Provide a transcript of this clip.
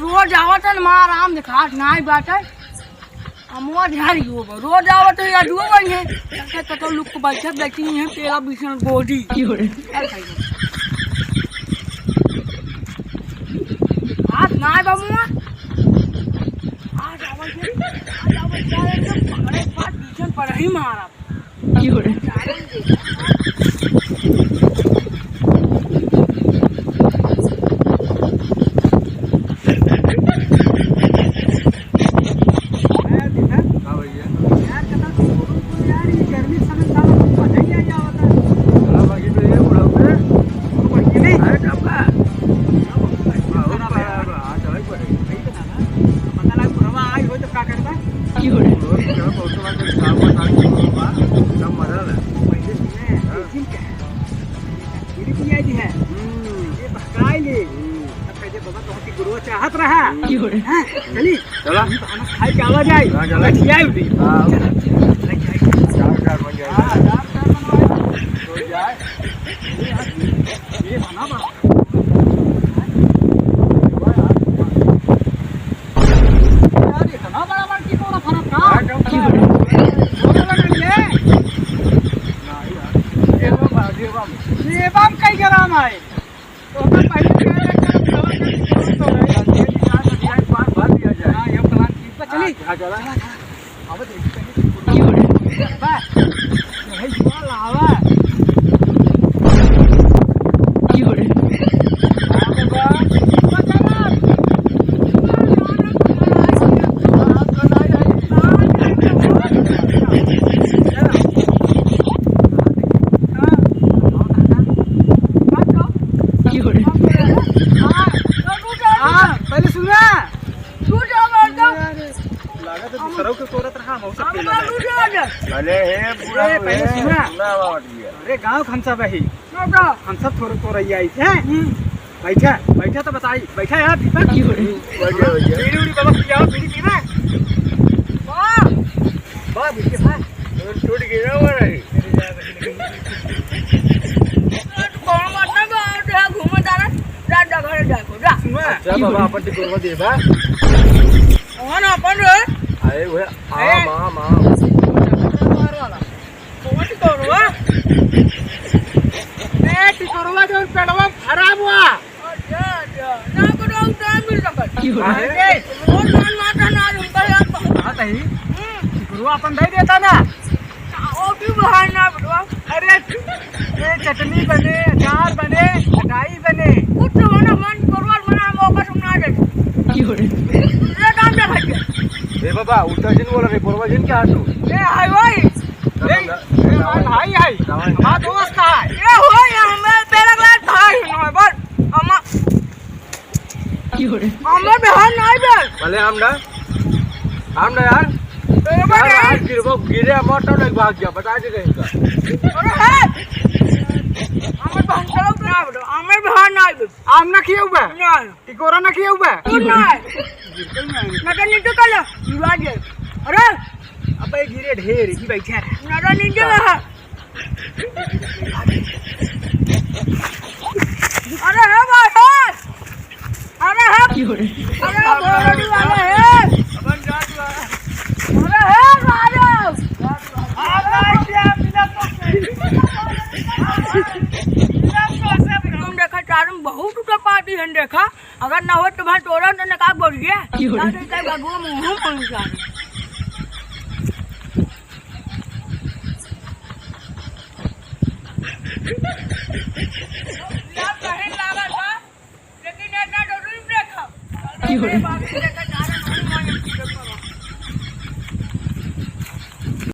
रोज आवत है मार आराम दिखा नहीं बाटे अमुआ ध्यान रोज आवत है या दुआ बन है तो लोग को बैठे बैठी है तेरा भीषण गोदी आज ना बाबूआ आज आवत पकड़े बात भीषण पर ही मारा चाहत रहा चली चला खाई के आवाज आई खियाई भी ये बना बा यार इतना बड़ा बड़ा की कोना फरक का ये बम कई ग्राम है तो अपन पहले चली चला अब लावा पहले सुना अरे गाँव खनसा बही हम सब थोड़ा थोड़ा आई थे बैठा बैठा तो बताई बैठा यार बाबा अपन देवा अपन अरे वो माँ माँ टिकोरवा जो पेड़वा खराब हुआ ना करो टाइम मिल रहा है और मान माता ना उनका यार बात है टिकोरवा अपन दे देता ना ओ भी बाहर ना बटवा अरे ये चटनी बने अचार बने खटाई बने कुछ बना मन परवर बना मौका सुना दे ये काम क्या है ए बाबा उल्टा जिन बोल रहे परवर जिन क्या तू ए हाय भाई भाई है हमारा दोस्त है ये हो हमें तेरा क्लास भाई है बस अम्मा हमें बिहार नहीं बे भले हम ना यार तेरे को यार गिरे मोटर एक भाग गया बता दे कहीं का अरे है हमें भंगड़ा ना बड़ो हमें बिहार नहीं आम ना किए हुए नहीं टिकोरा ना किए हुए नहीं मैं नीचे कर ला दे अरे अब ये गिरे ढेर ही बैठे हैं नारा नीचे है अरे है भाई अरे है अरे बोलने वाला है अपन जा तू अरे है राजू तुम देखा चारों बहुत उठा पार्टी है देखा अगर ना हो तो भाई तोड़ा तो ने का बोल गया भगवान मुंह पहुंच जा लेकिन इतना जरूरी देखा